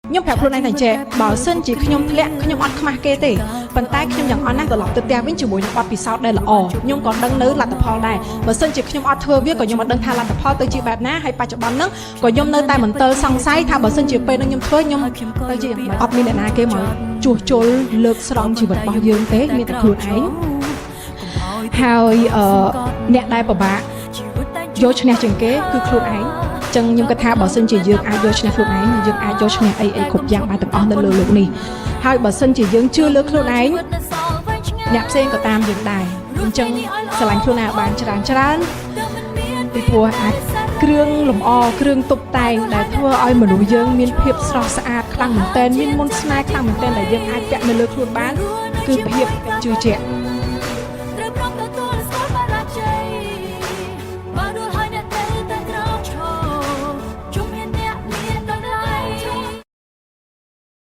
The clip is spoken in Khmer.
ខ្ញុំប្រាប់ខ្លួនឯងថាចេះបើសិនជាខ្ញុំធ្លាក់ខ្ញុំអត់ខ្មាស់គេទេប៉ុន្តែខ្ញុំយ៉ាងអន់ណាស់ត្រឡប់ទៅផ្ទះវិញជាមួយនឹងបទពិសោធន៍ដែលល្អខ្ញុំក៏ដឹងនៅលទ្ធផលដែរបើសិនជាខ្ញុំអត់ធ្វើវាក៏ខ្ញុំអត់ដឹងថាលទ្ធផលទៅជាបែបណាហើយបច្ចុប្បន្នហ្នឹងក៏ខ្ញុំនៅតែមន្ទិលសង្ស័យថាបើសិនជាពេលហ្នឹងខ្ញុំធ្វើខ្ញុំទៅជាអត់មានអ្នកណាគេមកជួសជុលលើកស្រង់ជីវិតរបស់យើងទេមានតែខ្លួនឯងហើយអ្នកដែលពិបាកយកឈ្នះជាងគេគឺខ្លួនឯងចឹងខ្ញុំគិតថាបើសិនជាយើងអាចយកឈ្នះខ្លួនឯងយើងអាចយកឈ្នះអីគ្រប់យ៉ាងបានទាំងអស់នៅលើលោកនេះហើយបើសិនជាយើងជឿលើខ្លួនឯងអ្នកផ្សេងក៏តាមយើងដែរអញ្ចឹងស្រឡាញ់ខ្លួនឯងបានច្រើនពីព្រោះអាចគ្រឿងលម្អគ្រឿងតុបតែងដែលធ្វើឲ្យមនុស្សយើងមានភាពស្រស់ស្អាតខ្លាំងមែនទែនមានមន្តស្នេហ៍ខ្លាំងមែនទែនដែលយើងអាចពាក់នៅលើខ្លួនបានគឺភាពជឿជាក់